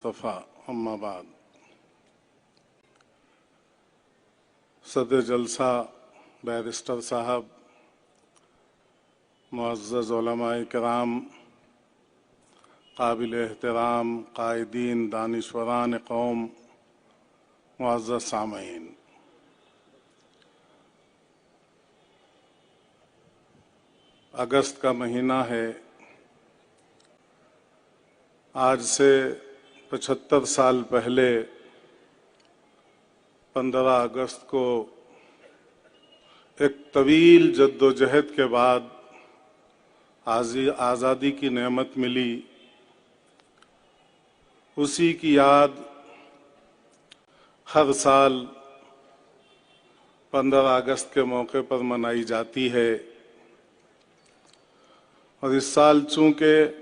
मुस्तफ़ा अम्मा बाद सदर जलसा बैरिस्टर साहब, मुअज़्ज़ज़ उलमाए किराम, काबिल एहतराम कायदीन दानिश्वरान कौम, मुअज़्ज़ज़ सामईन, अगस्त का महीना है। आज से 75 साल पहले 15 अगस्त को एक तवील जद्दोजहद के बाद आज़ादी की नेमत मिली। उसी की याद हर साल 15 अगस्त के मौके पर मनाई जाती है। और इस साल चूंकि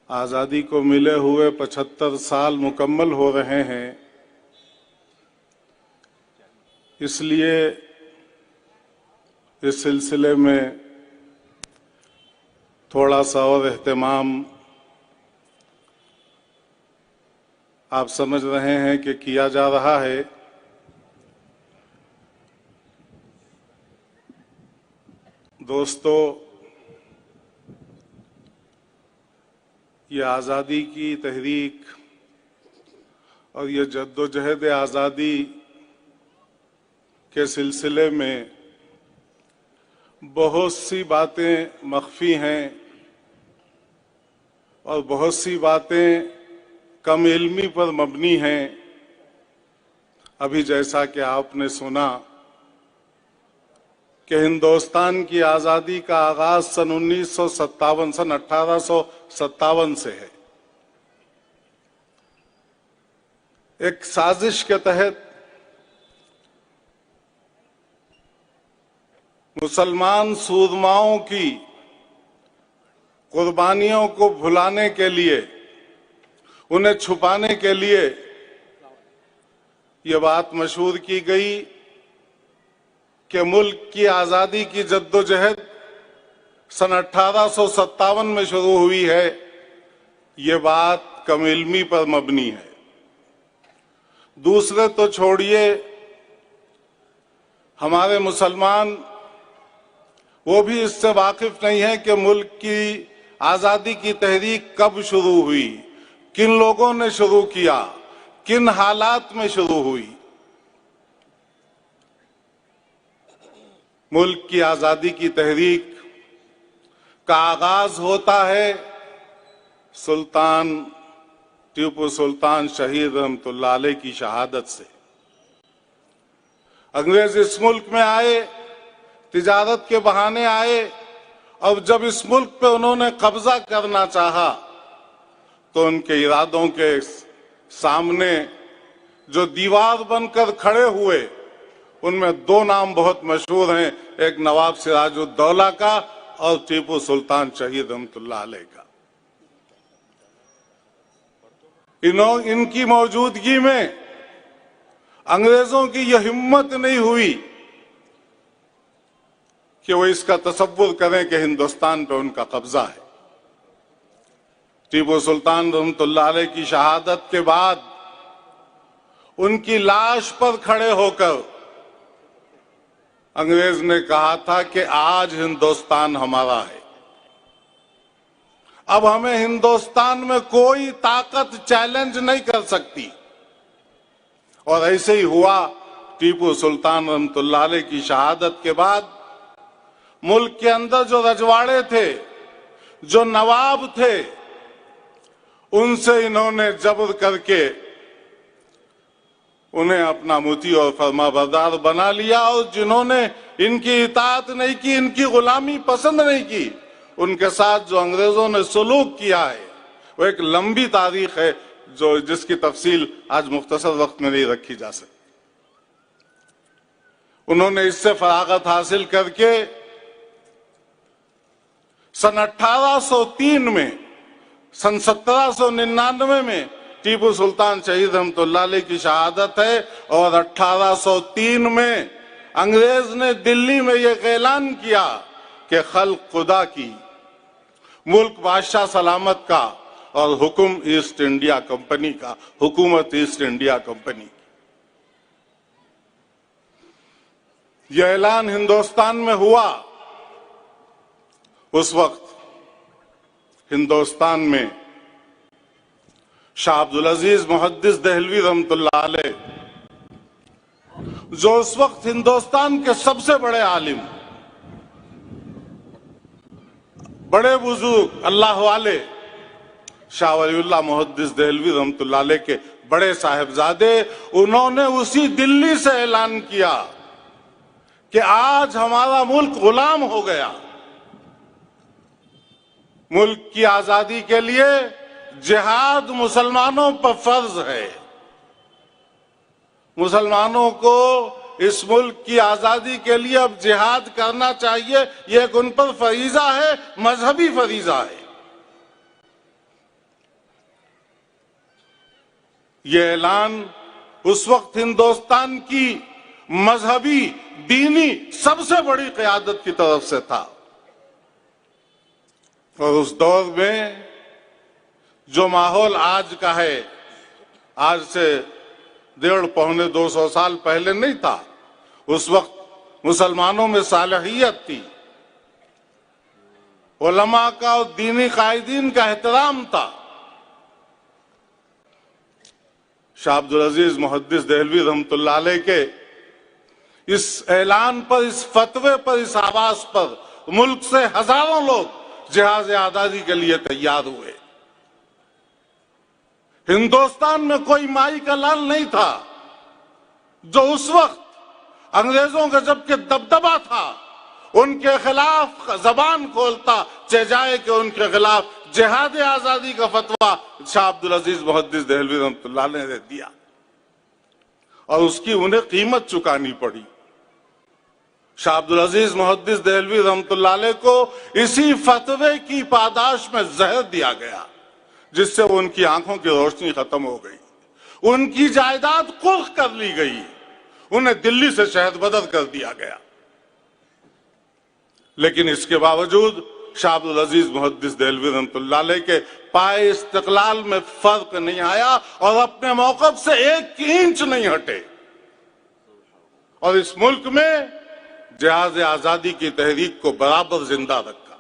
आज़ादी को मिले हुए 75 साल मुकम्मल हो रहे हैं, इसलिए इस सिलसिले में थोड़ा सा और एहतमाम आप समझ रहे हैं कि किया जा रहा है। दोस्तों, ये आज़ादी की तहरीक और ये जद्दोजहद आज़ादी के सिलसिले में बहुत सी बातें मख्फी हैं और बहुत सी बातें कम इल्मी पर मबनी हैं। अभी जैसा कि आपने सुना कि हिंदुस्तान की आज़ादी का आगाज सन 1857 से है। एक साजिश के तहत मुसलमान सूरमाओं की कुर्बानियों को भुलाने के लिए, उन्हें छुपाने के लिए ये बात मशहूर की गई कि मुल्क की आज़ादी की जद्दोजहद सन 1857 में शुरू हुई है। ये बात कम इल्मी पर मबनी है। दूसरे तो छोड़िए, हमारे मुसलमान वो भी इससे वाकिफ नहीं है कि मुल्क की आज़ादी की तहरीक कब शुरू हुई, किन लोगों ने शुरू किया, किन हालात में शुरू हुई। मुल्क की आज़ादी की तहरीक का आगाज होता है सुल्तान टीपू सुल्तान शहीद रहमतुल्लाह अलैह की शहादत से। अंग्रेज इस मुल्क में आए, तिजारत के बहाने आए, और जब इस मुल्क पे उन्होंने कब्जा करना चाहा तो उनके इरादों के सामने जो दीवार बनकर खड़े हुए, उनमें दो नाम बहुत मशहूर हैं, एक नवाब सिराजुद्दौला का और टीपू सुल्तान शहीद रहमतुल्लाह अलैह का। इनकी मौजूदगी में अंग्रेजों की यह हिम्मत नहीं हुई कि वो इसका तसव्वुर करें कि हिंदुस्तान पे उनका कब्जा है। टीपू सुल्तान रहमतुल्लाह अलैह की शहादत के बाद उनकी लाश पर खड़े होकर अंग्रेज ने कहा था कि आज हिंदुस्तान हमारा है, अब हमें हिंदुस्तान में कोई ताकत चैलेंज नहीं कर सकती। और ऐसे ही हुआ। टीपू सुल्तान रहमतुल्लाह अलैह की शहादत के बाद मुल्क के अंदर जो रजवाड़े थे, जो नवाब थे, उनसे इन्होंने जबर करके उन्हें अपना मुती और फरमाबरदार बना लिया। और जिन्होंने इनकी इताअत नहीं की, इनकी गुलामी पसंद नहीं की, उनके साथ जो अंग्रेजों ने सलूक किया है वो एक लंबी तारीख है, जिसकी तफसील आज मुख्तसर वक्त में नहीं रखी जा सकती। उन्होंने इससे फरागत हासिल करके सन 1803 में, सन 1799 में टीपू सुल्तान शहीद रहमतुल्लाह अलैह की शहादत है। और 1803 में अंग्रेज ने दिल्ली में यह ऐलान किया कि खल्क खुदा की, मुल्क बादशाह सलामत का, और हुक्म ईस्ट इंडिया कंपनी का, हुकूमत ईस्ट इंडिया कंपनी। यह ऐलान हिंदुस्तान में हुआ, उस वक्त हिंदुस्तान में शाह अब्दुल अजीज मुहद्दिस देहलवी रहमतुल्लाह अलैह, जो उस वक्त हिंदुस्तान के सबसे बड़े आलिम, बड़े बुजुर्ग अल्लाह वाले शाह वलीउल्लाह मुहद्दिस देहलवी रहमतुल्लाह अलैह के बड़े साहिबजादे, उन्होंने उसी दिल्ली से ऐलान किया कि आज हमारा मुल्क गुलाम हो गया। मुल्क की आजादी के लिए जिहाद मुसलमानों पर फर्ज है। मुसलमानों को इस मुल्क की आजादी के लिए अब जिहाद करना चाहिए, यह एक उन पर फरीजा है, मजहबी फरीजा है। यह ऐलान उस वक्त हिंदुस्तान की मजहबी दीनी सबसे बड़ी क़यादत की तरफ से था। और उस दौर में जो माहौल आज का है, आज से 150-200 साल पहले नहीं था। उस वक्त मुसलमानों में सालहियत थी, उलमा का और दीनी कायदीन का एहतराम था। शाह अब्दुल अजीज मुहद्दिस देहलवी रहमतुल्लाह अलैह के इस ऐलान पर, इस फतवे पर, इस आवाज पर मुल्क से हजारों लोग जिहाद आजादी के लिए तैयार हुए। हिंदुस्तान में कोई माई का लाल नहीं था जो उस वक्त अंग्रेजों का जबकि दबदबा था, उनके खिलाफ जबान खोलता, चेजाए कि उनके खिलाफ जिहाद आजादी का फतवा शाह अब्दुल अजीज मुहद्दिस देहलवी रहमतुल्लाह अलैह ने दिया और उसकी उन्हें कीमत चुकानी पड़ी। शाह अब्दुल अजीज मुहद्दिस देहलवी रहमतुल्लाह अलैह को इसी फतवे की पादाश में जहर दिया गया, जिससे उनकी आंखों की रोशनी खत्म हो गई, उनकी जायदाद कुर्क कर ली गई, उन्हें दिल्ली से शहद बदर कर दिया गया। लेकिन इसके बावजूद शाह अब्दुल अजीज मुहद्दिस देहलवी रहमतुल्लाह अलैह के पाए इस्तिकलाल में फर्क नहीं आया और अपने मौक़िफ़ से एक इंच नहीं हटे और इस मुल्क में जिहाद आजादी की तहरीक को बराबर जिंदा रखा,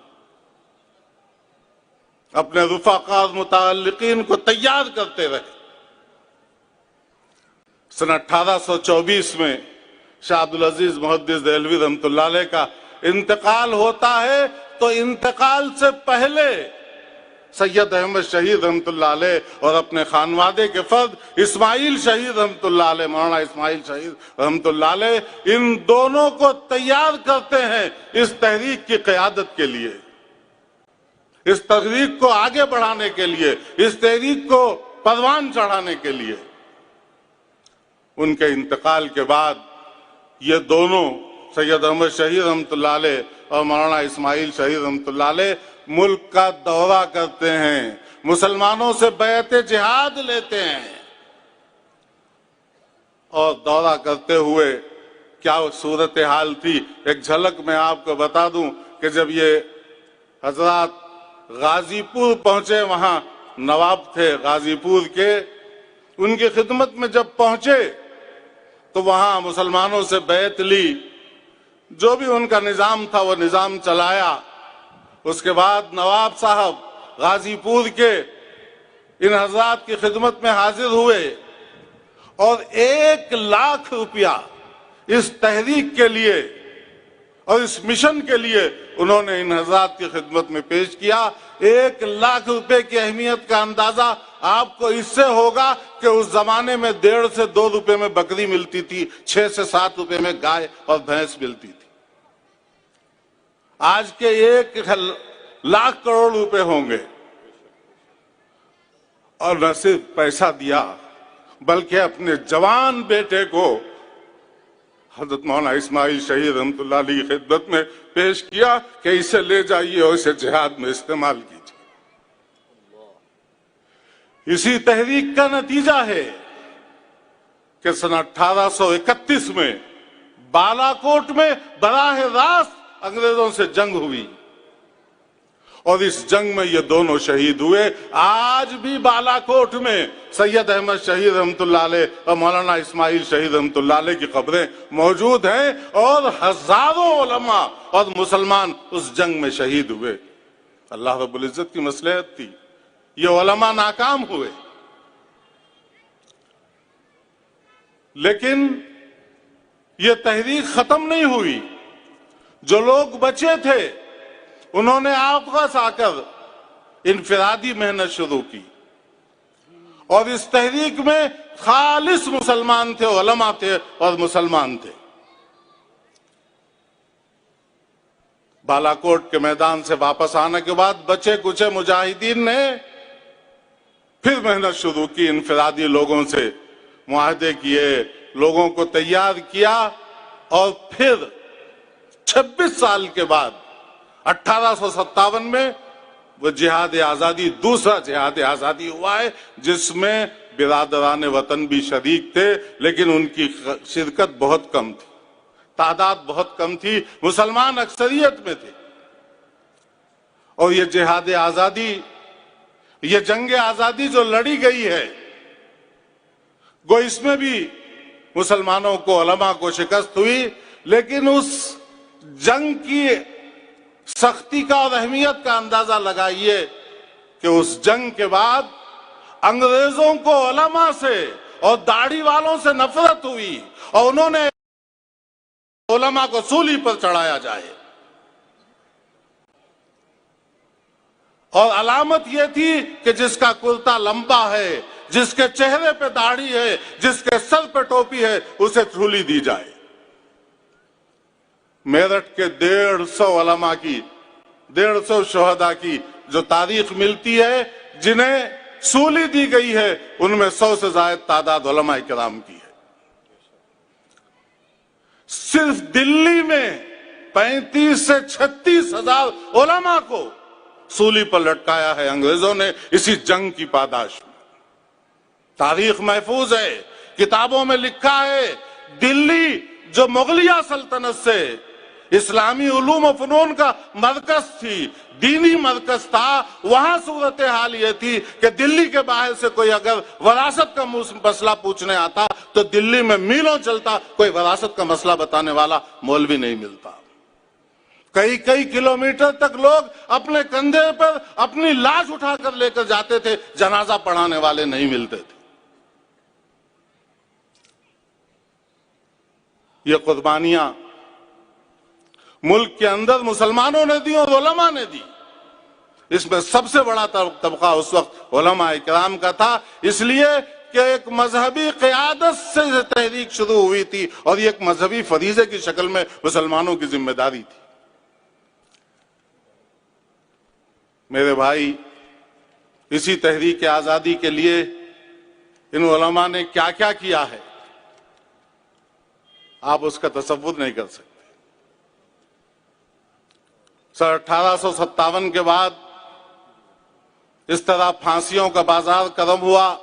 अपने रुफ़ाक़ा मुतअल्लिक़ीन को तैयार करते रहे। सन 1824 में शाह अब्दुल अजीज मुहद्दिस देहलवी रहमतुल्लाह अलैह का इंतकाल होता है, तो इंतकाल से पहले सैयद अहमद शहीद रहमतुल्लाह अलैह और अपने खानवादे के फर्द इस्माइल शहीद रहमतुल्लाह अलैह, मौलाना इस्माइल शहीद रहमतुल्लाह अलैह, इन दोनों को तैयार करते हैं इस तहरीक की क़यादत के लिए, इस तहरीक को आगे बढ़ाने के लिए, इस तहरीक को परवान चढ़ाने के लिए। उनके इंतकाल के बाद ये दोनों, सैयद अहमद शहीद रहमतुल्लाह अलैह और मौलाना इस्माइल शहीद रहमतुल्लाह अलैह, मुल्क का दौरा करते हैं, मुसलमानों से बैत जिहाद लेते हैं और दौरा करते हुए क्या सूरत हाल थी, एक झलक मैं आपको बता दूं कि जब ये हजरात गाजीपुर पहुंचे, वहां नवाब थे गाजीपुर के, उनकी खिदमत में जब पहुंचे तो वहां मुसलमानों से बैत ली, जो भी उनका निजाम था वो निजाम चलाया। उसके बाद नवाब साहब गाजीपुर के इन हजरात की खिदमत में हाजिर हुए और 1 लाख रुपया इस तहरीक के लिए और इस मिशन के लिए उन्होंने इन हजरात की खिदमत में पेश किया। 1 लाख रुपए की अहमियत का अंदाजा आपको इससे होगा कि उस जमाने में 1.5 से 2 रुपए में बकरी मिलती थी, 6 से 7 रुपए में गाय और भैंस मिलती थी। आज के 1 लाख करोड़ रुपए होंगे और न सिर्फ पैसा दिया बल्कि अपने जवान बेटे को हजरत मौलाना इस्माइल शहीद रहमतुल्लाह अलैह की खिदमत में पेश किया कि इसे ले जाइए और इसे जिहाद में इस्तेमाल कीजिए। इसी तहरीक का नतीजा है कि सन 1831 में बालाकोट में बराह रास्त अंग्रेजों से जंग हुई اور اس جنگ میں یہ دونوں شہید ہوئے. آج بھی بالاکوٹ میں سید احمد شہید رحمۃ اللہ علیہ اور مولانا اسماعیل شہید رحمۃ اللہ علیہ کی قبریں موجود ہیں اور ہزاروں علماء اور مسلمان اس جنگ میں شہید ہوئے. اللہ رب العزت کی مصلحت تھی. یہ علماء ناکام ہوئے لیکن یہ تحریک ختم نہیں ہوئی. جو لوگ بچے تھے انہوں نے آپس آ کر انفرادی محنت شروع کی اور اس تحریک میں خالص مسلمان تھے، علماء تھے اور مسلمان تھے. بالاکوٹ کے میدان سے واپس آنے کے بعد بچے کچے مجاہدین نے پھر محنت شروع کی. انفرادی لوگوں سے معاہدے کیے، لوگوں کو تیار کیا اور پھر 26 سال کے بعد 1857 میں وہ جہاد آزادی، دوسرا جہاد آزادی ہوا ہے جس میں برادران وطن بھی شریک تھے لیکن ان کی شرکت بہت کم تھی، تعداد بہت کم تھی، مسلمان اکثریت میں تھے. اور یہ جہاد آزادی، یہ جنگ آزادی جو لڑی گئی ہے، گو اس میں بھی مسلمانوں کو، علماء کو شکست ہوئی، لیکن اس جنگ کی سختی کا اور اہمیت کا اندازہ لگائیے کہ اس جنگ کے بعد انگریزوں کو علماء سے اور داڑھی والوں سے نفرت ہوئی اور انہوں نے علماء کو سولی پر چڑھایا جائے. اور علامت یہ تھی کہ جس کا کرتا لمبا ہے، جس کے چہرے پہ داڑھی ہے، جس کے سر پہ ٹوپی ہے، اسے سولی دی جائے. میرٹھ کے 150 علماء کی، 150 شہداء کی جو تاریخ ملتی ہے جنہیں سولی دی گئی ہے، ان میں 100 سے زائد تعداد علماء کرام کی ہے. صرف دلی میں 35 سے 36 ہزار علماء کو سولی پر لٹکایا ہے انگریزوں نے اسی جنگ کی پاداش میں. تاریخ محفوظ ہے، کتابوں میں لکھا ہے. دلی جو مغلیہ سلطنت سے اسلامی علوم و فنون کا مرکز تھی، دینی مرکز تھا، وہاں صورتحال یہ تھی کہ دلی کے باہر سے کوئی اگر وراثت کا مسئلہ پوچھنے آتا تو دلی میں میلوں چلتا، کوئی وراثت کا مسئلہ بتانے والا مولوی نہیں ملتا. کئی کلومیٹر تک لوگ اپنے کندھے پر اپنی لاش اٹھا کر لے کر جاتے تھے، جنازہ پڑھانے والے نہیں ملتے تھے. یہ قربانیاں ملک کے اندر مسلمانوں نے دی اور علماء نے دی. اس میں سب سے بڑا طبقہ اس وقت علماء کرام کا تھا، اس لیے کہ ایک مذہبی قیادت سے تحریک شروع ہوئی تھی اور یہ ایک مذہبی فریضے کی شکل میں مسلمانوں کی ذمہ داری تھی. میرے بھائی، اسی تحریک آزادی کے لیے ان علماء نے کیا کیا کیا ہے آپ اس کا تصور نہیں کر سکتے. سن 1857 کے بعد اس طرح پھانسیوں کا بازار گرم ہوا.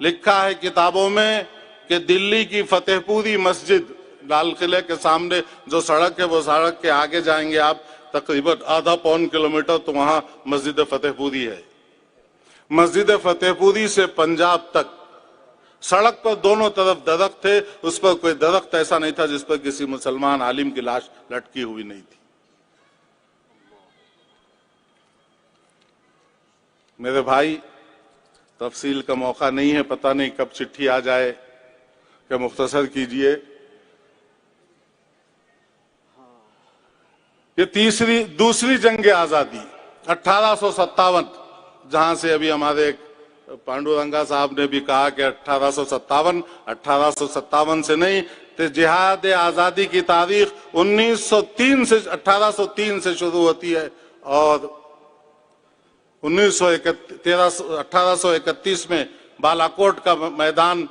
لکھا ہے کتابوں میں کہ دلی کی فتح پوری مسجد، لال قلعے کے سامنے جو سڑک ہے وہ سڑک کے آگے جائیں گے آپ تقریباً آدھا پون کلومیٹر تو وہاں مسجد فتح پوری ہے. مسجد فتح پوری سے پنجاب تک سڑک پر دونوں طرف درخت تھے، اس پر کوئی درخت ایسا نہیں تھا جس پر کسی مسلمان عالم کی لاش لٹکی ہوئی نہیں تھی. میرے بھائی، تفصیل کا موقع نہیں ہے، پتہ نہیں کب چٹھی آ جائے کہ مختصر کیجئے. یہ دوسری جنگ آزادی 1857، جہاں سے ابھی ہمارے ایک پانڈو رنگا صاحب نے بھی کہا کہ 1857 سے نہیں، تو جہاد آزادی کی تاریخ 1803 سے شروع ہوتی ہے اور 1831 میں بالاکوٹ کا میدان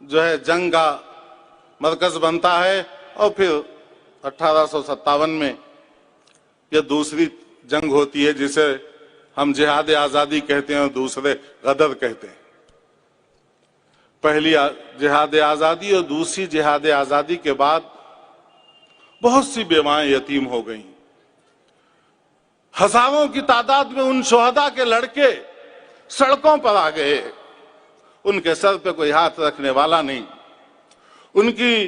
جو ہے جنگ کا مرکز بنتا ہے اور پھر 1857 میں یہ دوسری جنگ ہوتی ہے جسے ہم جہاد آزادی کہتے ہیں اور دوسرے غدر کہتے ہیں. پہلی جہاد آزادی اور دوسری جہاد آزادی کے بعد بہت سی بیوائیں یتیم ہو گئیں. हजारों की तादाद में उन शोहदा के लड़के सड़कों पर आ गए, उनके सर पे कोई हाथ रखने वाला नहीं, उनकी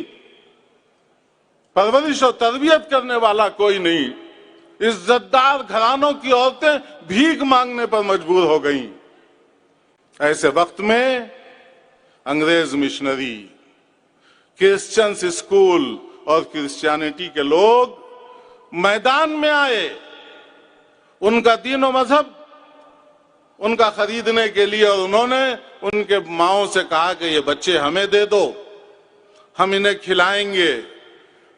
परवरिश और तरबियत करने वाला कोई नहीं। इज्जतदार घरानों की औरतें भीख मांगने पर मजबूर हो गईं। ऐसे वक्त में अंग्रेज मिशनरी, क्रिश्चियंस स्कूल और क्रिश्चियनिटी के लोग मैदान में आए, उनका दीन और मजहब उनका खरीदने के लिए, और उन्होंने उनके माओं से कहा कि ये बच्चे हमें दे दो, हम इन्हें खिलाएंगे,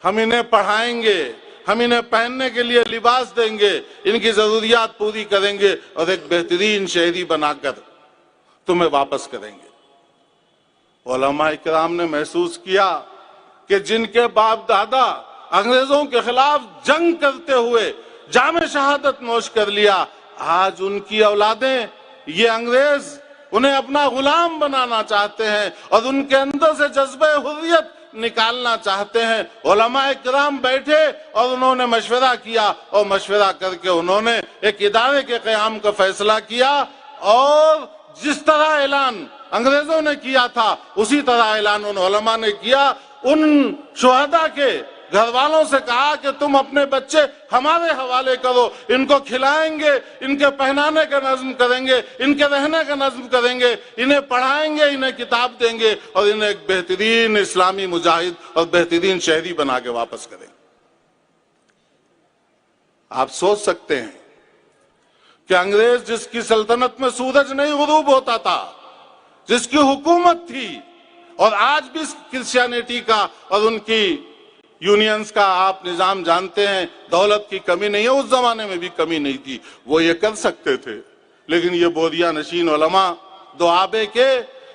हम इन्हें पढ़ाएंगे, हम इन्हें पहनने के लिए लिबास देंगे, इनकी जरूरियात पूरी करेंगे और एक बेहतरीन शहरी बनाकर तुम्हें वापस करेंगे। उलमा इकराम ने महसूस किया कि जिनके बाप दादा अंग्रेजों के खिलाफ जंग करते हुए जामे शहादत नोश कर लिया, आज उनकी औलादें, ये अंग्रेज उन्हें अपना गुलाम बनाना चाहते हैं और उनके अंदर से जज्बे हुर्रियत निकालना चाहते हैं। उलमा इकराम बैठे और उन्होंने मशवरा किया, और मशवरा करके उन्होंने एक इदारे के क़याम का फैसला किया, और जिस तरह ऐलान अंग्रेजों ने किया था उसी तरह ऐलान उन उलमा ने किया। उन शुहदा के घर वालों से कहा कि तुम अपने बच्चे हमारे हवाले करो, इनको खिलाएंगे, इनके पहनाने का नज्म करेंगे, इनके रहने का नज्म करेंगे, इन्हें पढ़ाएंगे, इन्हें किताब देंगे और इन्हें एक बेहतरीन इस्लामी मुजाहिद और बेहतरीन शहरी बना के वापस करेंगे। आप सोच सकते हैं कि अंग्रेज जिसकी सल्तनत में सूरज नहीं गुरूब होता था, जिसकी हुकूमत थी, और आज भी क्रिश्चियनिटी का और उनकी यूनियंस का आप निजाम जानते हैं, दौलत की कमी नहीं है, उस जमाने में भी कमी नहीं थी, वो ये कर सकते थे। लेकिन ये बोरिया नशीन उलमा दुआबे के,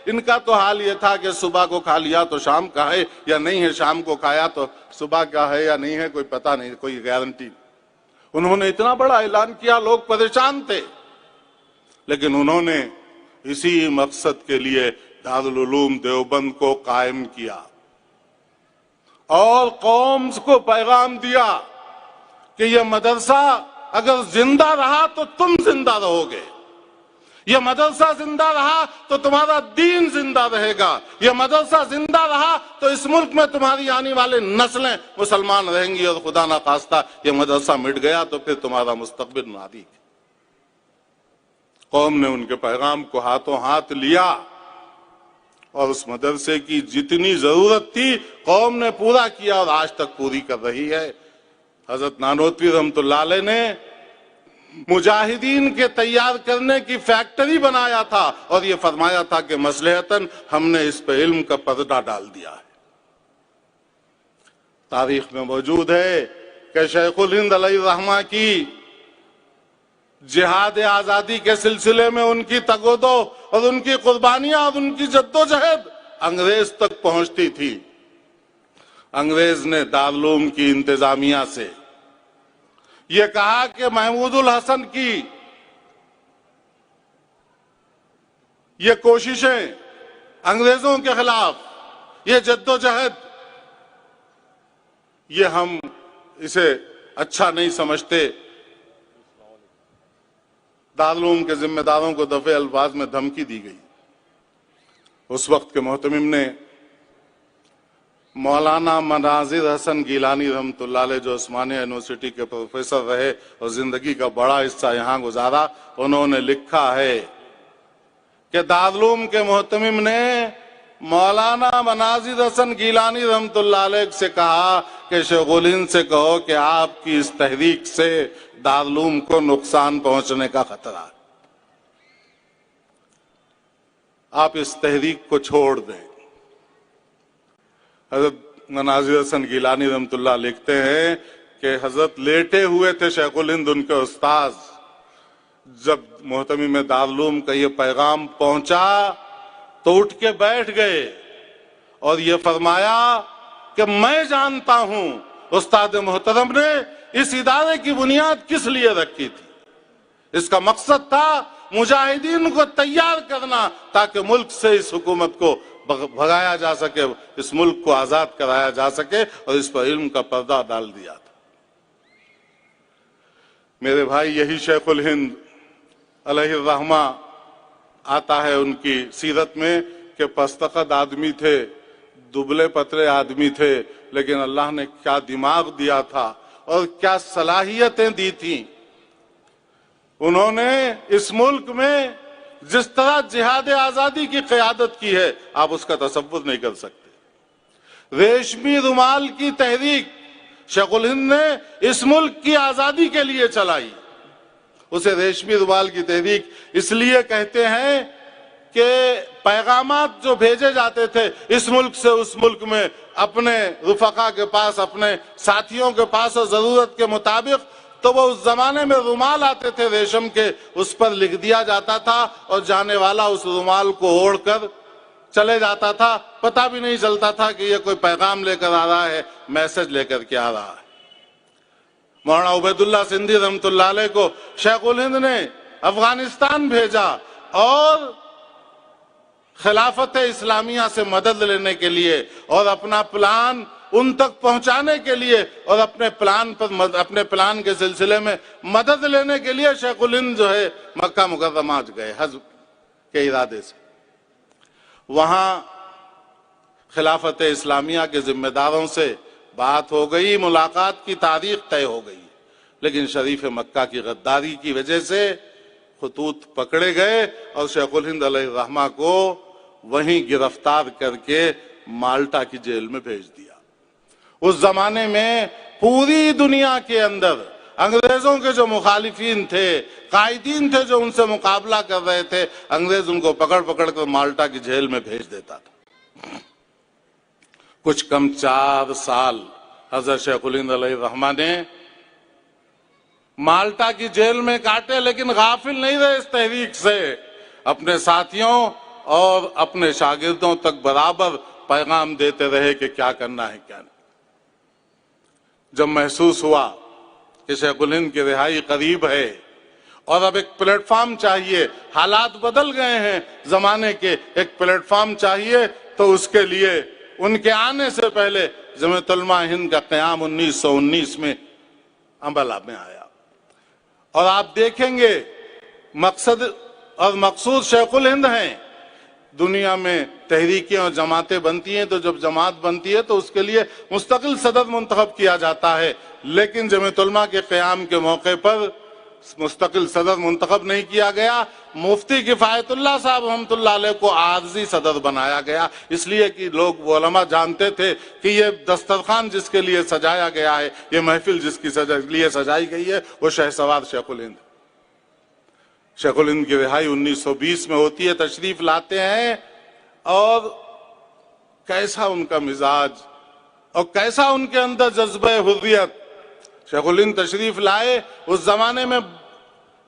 इनका तो हाल ये था कि सुबह को खा लिया तो शाम का है या नहीं है, शाम को खाया तो सुबह का है या नहीं है, कोई पता नहीं, कोई गारंटी। उन्होंने इतना बड़ा ऐलान किया, लोग परेशान थे, लेकिन उन्होंने इसी मकसद के लिए दारुल उलूम देवबंद को कायम किया और कौम को पैगाम दिया कि यह मदरसा अगर जिंदा रहा तो तुम जिंदा रहोगे, यह मदरसा जिंदा रहा तो तुम्हारा दीन जिंदा रहेगा, यह मदरसा जिंदा रहा तो इस मुल्क में तुम्हारी आने वाले नस्लें मुसलमान रहेंगी, और खुदा ना खास्ता यह मदरसा मिट गया तो फिर तुम्हारा मुस्तकबिल नादी। कौम ने उनके पैगाम को हाथों हाथ लिया और उस मदरसे की जितनी जरूरत थी कौम ने पूरा किया और आज तक पूरी कर रही है। हजरत नानोतवी रहमतुल्लाह अलैह ने मुजाहिदीन के तैयार करने की फैक्ट्री बनाया था और ये फरमाया था कि मसलहतन हमने इस पे इल्म का पर्दा डाल दिया है। तारीख में मौजूद है कि शेखुल हिंद अलैहिर्रहमा की जिहाद आजादी के सिलसिले में उनकी तगोदो और उनकी कुर्बानियां और उनकी जद्दोजहद अंग्रेज तक पहुंचती थी। अंग्रेज ने दारुल की इंतजामिया से यह कहा कि महमूदुल हसन की ये कोशिशें अंग्रेजों के खिलाफ, ये जद्दोजहद, ये हम इसे अच्छा नहीं समझते। दारुल के जिम्मेदारों को दफे अल्फाज में धमकी दी गई। उस वक्त के मोहतमिम ने मौलाना मनाजिर हसन गीलानी रहमतुल्लाह अलैह, जो उस्मानिया यूनिवर्सिटी के प्रोफेसर रहे और जिंदगी का बड़ा हिस्सा यहाँ गुजारा, उन्होंने लिखा है कि दारुल के मोहतमिम ने मौलाना मनाजिर हसन गीलानी रहमतुल्लाह अलैह से कहा कि शेखुल हिंद से कहो कि आपकी इस तहरीक से दारुल को नुकसान पहुंचने का खतरा है, आप इस तहरीक को छोड़ दें। हजरत मनाजिर हसन गीलानी रहमतुल्लाह लिखते हैं कि हजरत लेटे हुए थे शेखुल हिंद उनके उस्ताद, जब मोहतमिम दारुल का ये पैगाम पहुंचा तो उठ के बैठ गए और ये फरमाया कि मैं जानता हूं उस्ताद मोहतरम ने इस इदारे की बुनियाद किस लिए रखी थी। इसका मकसद था मुजाहिदीन को तैयार करना ताकि मुल्क से इस हुकूमत को भगाया जा सके, इस मुल्क को आजाद कराया जा सके, और इस पर इल्म का पर्दा डाल दिया था। मेरे भाई, यही शेखुल हिंद अलैहिर्रहमा आता है उनकी सीरत में कि पस्तकद आदमी थे, दुबले पतले आदमी थे, लेकिन अल्लाह ने क्या दिमाग दिया था और क्या सलाहियतें दी थी। उन्होंने इस मुल्क में जिस तरह जिहाद आजादी की क़यादत की है, आप उसका तसव्वुर नहीं कर सकते। रेशमी रुमाल की तहरीक शेखुल हिंद ने इस मुल्क की आजादी के लिए चलाई। उसे रेशमी रुमाल की तहरीक इसलिए कहते हैं कि पैगामात जो भेजे जाते थे इस मुल्क से उस मुल्क में अपने रुफका के पास, अपने साथियों के पास, और जरूरत के मुताबिक, तो वो उस जमाने में रुमाल आते थे रेशम के, उस पर लिख दिया जाता था और जाने वाला उस रुमाल को ओढ़कर चले जाता था। पता भी नहीं चलता था कि ये कोई पैगाम लेकर आ रहा है, मैसेज लेकर के आ रहा है। मौलाना उबैदुल्लाह सिंधी रहमतुल्लाह अलैह को शेखुल हिंद ने अफगानिस्तान भेजा और खिलाफत इस्लामिया से मदद लेने के लिए और अपना प्लान उन तक पहुंचाने के लिए और अपने प्लान के सिलसिले में मदद लेने के लिए शेखुल हिंद जो है मक्का मुकर्रमा गए हज के इरादे से। वहां खिलाफत इस्लामिया के जिम्मेदारों से बात हो गई, मुलाकात की तारीख तय हो गई, लेकिन शरीफ मक्का की गद्दारी की वजह से खतूत पकड़े गए और शेखुल हिंद अलैहिर्रहमा को वहीं गिरफ्तार करके माल्टा की जेल में भेज दिया। उस जमाने में पूरी दुनिया के अंदर अंग्रेजों के जो मुखालिफिन थे, कायदीन थे जो उनसे मुकाबला कर रहे थे, अंग्रेज उनको पकड़ पकड़ कर माल्टा की जेल में भेज देता था। कुछ कम 4 साल हजरत शेखुल हिंद अलैहिर्रहमा ने माल्टा की जेल में काटे, लेकिन गाफिल नहीं रहे इस तहरीक से। अपने साथियों और अपने शागिर्दों तक बराबर पैगाम देते रहे कि क्या करना है क्या नहीं। जब महसूस हुआ कि शेखुल हिंद की रिहाई करीब है और अब एक प्लेटफॉर्म चाहिए, हालात बदल गए हैं जमाने के, एक प्लेटफॉर्म चाहिए, तो उसके लिए उनके आने से पहले जमीयत उलमा हिंद का क़याम 1919 में अमल में आया। और आप देखेंगे मकसद और मकसूद शेखुल हिंद हैं। दुनिया में तहरीकें और जमातें बनती हैं, तो जब जमात बनती है तो उसके लिए मुस्तकिल सदर मुंतखब किया जाता है, लेकिन जमीयत उलमा के क़याम के मौके पर मुस्तकिल सदर मुंतखब नहीं किया गया। मुफ्ती किफायतुल्लाह साहब रहमतुल्लाह अलैह को आर्जी सदर बनाया गया, इसलिए कि लोग वो उलमा जानते थे कि ये दस्तरखान जिसके लिए सजाया गया है, ये महफिल जिसकी लिए सजाई गई है, वो शहसवार शेखुल हिंद। शेखुल हिंद की रिहाई 1920 में होती है, तशरीफ लाते हैं, और कैसा उनका मिजाज और कैसा उनके अंदर जज्बे हुर्रियत। शेखुल हिंद तशरीफ लाए, उस जमाने में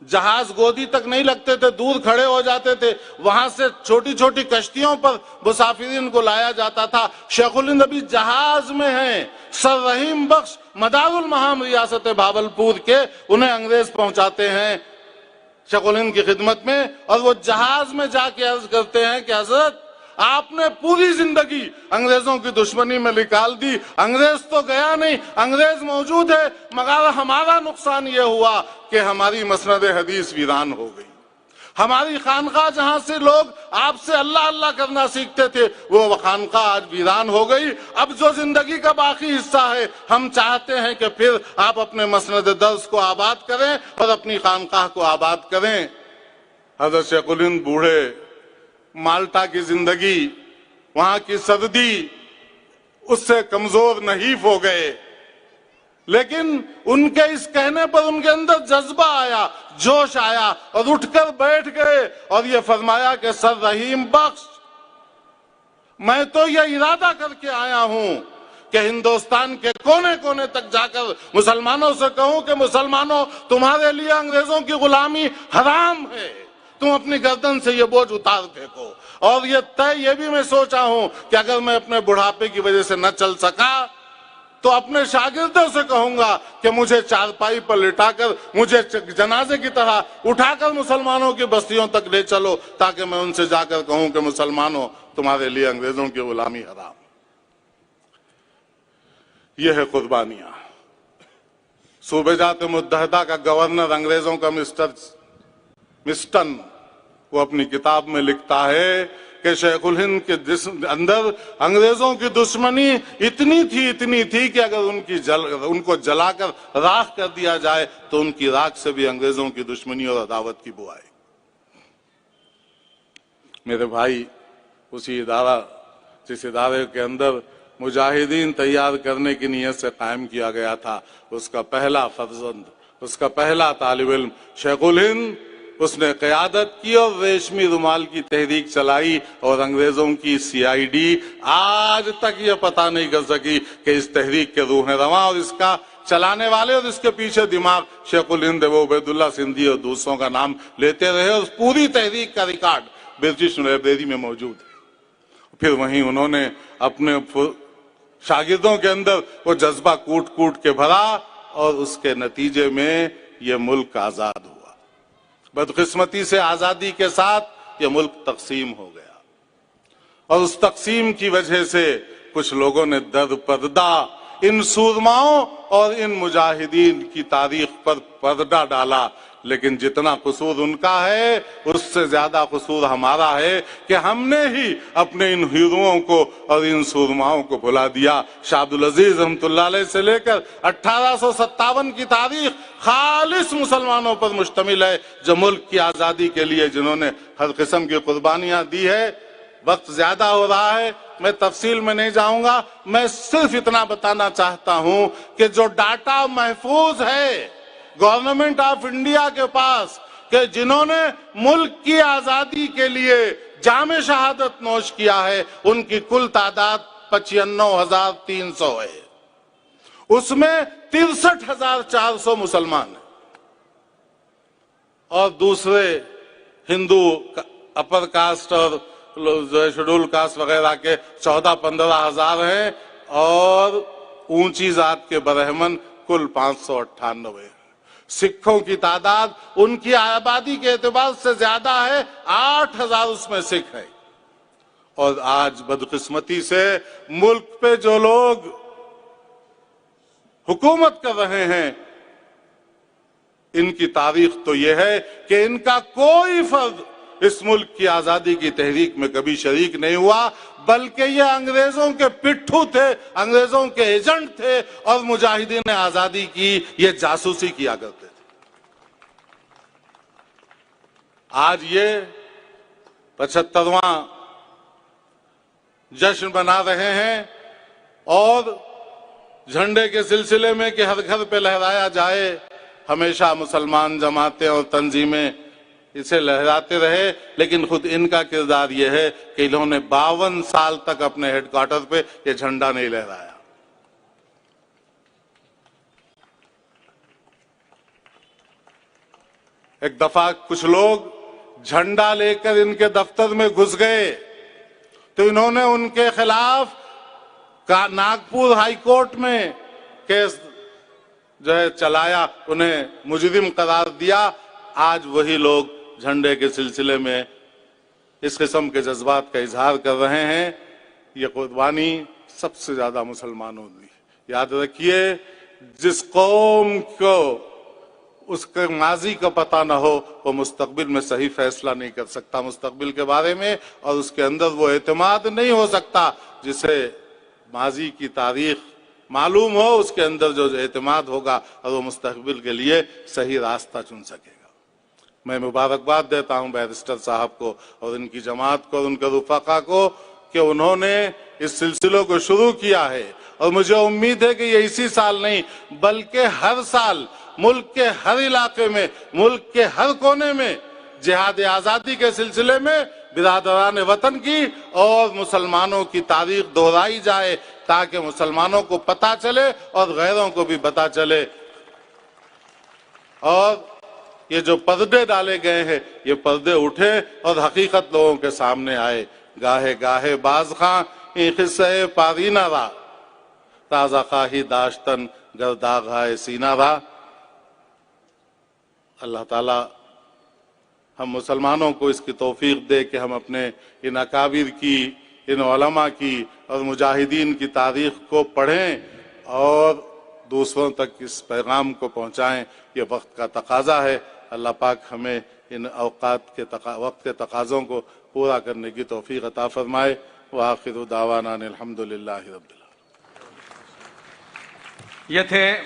जहाज गोदी तक नहीं लगते थे, दूर खड़े हो जाते थे, वहां से छोटी छोटी कश्तियों पर मुसाफिरीन को लाया जाता था। शेखुल हिंद अभी जहाज में हैं, सर रहीम बख्श मदारुल महाम रियासत भावलपुर के, उन्हें अंग्रेज पहुंचाते हैं शेखुल हिंद की खिदमत में, और वो जहाज में जाके अर्ज करते हैं कि हजरत आपने पूरी जिंदगी अंग्रेजों की दुश्मनी में निकाल दी, अंग्रेज तो गया नहीं, अंग्रेज मौजूद है, मगर हमारा नुकसान ये हुआ कि हमारी मसनद हदीस वीरान हो गई। हमारी खानका जहां से लोग आपसे अल्लाह अल्लाह करना सीखते थे, वो खानका आज वीरान हो गई। अब जो जिंदगी का बाकी हिस्सा है, हम चाहते हैं कि फिर आप अपने मसनद दर्स को आबाद करें और अपनी खानका को आबाद करें। हजरत शेखुल हिंद बूढ़े, माल्टा की जिंदगी, वहां की सर्दी उससे कमजोर नहीफ हो गए, लेकिन उनके इस कहने पर उनके अंदर जज्बा आया, जोश आया, और उठकर बैठ गए और ये फरमाया कि सर रहीम बख्श, मैं तो ये इरादा करके आया हूं कि हिंदुस्तान के कोने कोने तक जाकर मुसलमानों से कहूं कि मुसलमानों, तुम्हारे लिए अंग्रेजों की गुलामी हराम है, तुम अपनी गर्दन से ये बोझ उतार फेंको। और ये तय ये भी मैं सोचा हूं कि अगर मैं अपने बुढ़ापे की वजह से न चल सका तो अपने शागिर्दों से कहूंगा कि मुझे चारपाई पर लिटाकर, मुझे जनाजे की तरह उठाकर मुसलमानों की बस्तियों तक ले चलो, ताकि मैं उनसे जाकर कहूं कि मुसलमानों, तुम्हारे लिए अंग्रेजों की गुलामी हराम। यह है कुर्बानियां। सूबे जात मुत्तहदा का गवर्नर अंग्रेजों का मिस्टर मिस्टन, वो अपनी किताब में लिखता है कि शेखुल हिंद के अंदर अंग्रेजों की दुश्मनी इतनी थी कि अगर उनको जलाकर राख कर दिया जाए तो उनकी राख से भी अंग्रेजों की दुश्मनी और अदावत की बू आएगी। मेरे भाई, उसी इदारा जिस इदारे के अंदर मुजाहिदीन तैयार करने की नीयत से कायम किया गया था, उसका पहला फर्जंद, उसका पहला तालिब इल्म शेखुल हिंद, उसने क़यादत की और रेशमी रुमाल की तहरीक चलाई। और अंग्रेजों की CID आज तक ये पता नहीं कर सकी कि इस तहरीक के रूह रवां और इसका चलाने वाले और इसके पीछे दिमाग शेखुल हिंद वो उबैदुल्ला सिंधी और दूसरों का नाम लेते रहे। और पूरी तहरीक का रिकॉर्ड ब्रिटिश लाइब्रेरी में मौजूद है। फिर वहीं उन्होंने अपने शागिर्दों के अंदर वो जज्बा कूट कूट के भरा और उसके नतीजे में ये मुल्क आजाद हुआ। बदकिस्मती से आजादी के साथ ये मुल्क तकसीम हो गया और उस तकसीम की वजह से कुछ लोगों ने दर पर्दा इन सूरमाओं और इन मुजाहिदीन की तारीख पर पर्दा डाला। लेकिन जितना कसूर उनका है उससे ज्यादा कसूर हमारा है कि हमने ही अपने इन हीरोओं को और इन सूरमाओं को भुला दिया। शाह अब्दुल अजीज रहमतुल्लाह अलैह से लेकर 1857 की तारीख खालिस मुसलमानों पर मुश्तमिल है, जो मुल्क की आजादी के लिए जिन्होंने हर किस्म की कुर्बानियां दी है। वक्त ज्यादा हो रहा है, मैं तफसील में नहीं जाऊंगा। मैं सिर्फ इतना बताना चाहता हूं कि जो डाटा महफूज है गवर्नमेंट ऑफ इंडिया के पास कि जिन्होंने मुल्क की आजादी के लिए जामे शहादत नोश किया है, उनकी कुल तादाद 95,300 है। उसमें 63,400 मुसलमान हैं और दूसरे हिंदू अपर कास्ट और शेड्यूल कास्ट वगैरह के 14-15 हजार हैं और ऊंची जात के बरहमन कुल 598 हैं। सिखों की तादाद उनकी आबादी के एतबार से ज्यादा है, 8,000 उसमें सिख है। और आज बदकिस्मती से मुल्क पे जो लोग हुकूमत कर रहे हैं, इनकी तारीख तो यह है कि इनका कोई फर्द इस मुल्क की आजादी की तहरीक में कभी शरीक नहीं हुआ, बल्कि ये अंग्रेजों के पिट्ठू थे, अंग्रेजों के एजेंट थे और मुजाहिदीन आजादी की ये जासूसी किया करते थे। आज ये 75वां जश्न बना रहे हैं और झंडे के सिलसिले में कि हर घर पे लहराया जाए, हमेशा मुसलमान जमातें और तंजीमें इसे लहराते रहे। लेकिन खुद इनका किरदार यह है कि इन्होंने 52 साल तक अपने हेडक्वार्टर पे ये झंडा नहीं लहराया। एक दफा कुछ लोग झंडा लेकर इनके दफ्तर में घुस गए तो इन्होंने उनके खिलाफ नागपुर हाई कोर्ट में केस जो है चलाया, उन्हें मुजरिम करार दिया। आज वही लोग झंडे के सिलसिले में इस किस्म के जज्बात का इजहार कर रहे हैं। ये कुर्बानी सबसे ज्यादा मुसलमानों की। याद रखिए, जिस कौम को उसके माजी का पता ना हो वो मुस्तकबिल में सही फैसला नहीं कर सकता मुस्तकबिल के बारे में, और उसके अंदर वो एतमाद नहीं हो सकता जिसे माजी की तारीख मालूम हो, उसके अंदर जो एतमाद होगा और वो मुस्तकबिल के लिए सही रास्ता चुन सकेगा। मैं मुबारकबाद देता हूं बैरिस्टर साहब को और इनकी जमात को और उनके रुफाका को कि उन्होंने इस सिलसिले को शुरू किया है। और मुझे उम्मीद है कि ये इसी साल नहीं बल्कि हर साल मुल्क के हर इलाके में, मुल्क के हर कोने में जिहाद आजादी के सिलसिले में बिरादरान वतन की और मुसलमानों की तारीख दोहराई जाए, ताकि मुसलमानों को पता चले और गैरों को भी पता चले। और ये जो पर्दे डाले गए हैं, ये पर्दे उठे और हकीकत लोगों के सामने आए। गाहे गाहे बाज खां किस्से पारीना रा, ताजा खाही दाश्तन गर्दागाए सीना रा। अल्लाह ताला हम मुसलमानों को इसकी तौफीक दे कि हम अपने इन अकाबिर की, इन उलमा की और मुजाहिदीन की तारीख को पढ़ें और دوسروں تک اس پیغام کو پہنچائیں، یہ وقت کا تقاضا ہے۔ اللہ پاک ہمیں ان وقت کے تقاضوں کو پورا کرنے کی توفیق عطا فرمائے۔ وآخر دعوانا الحمدللہ رب العالمین۔ یہ تھے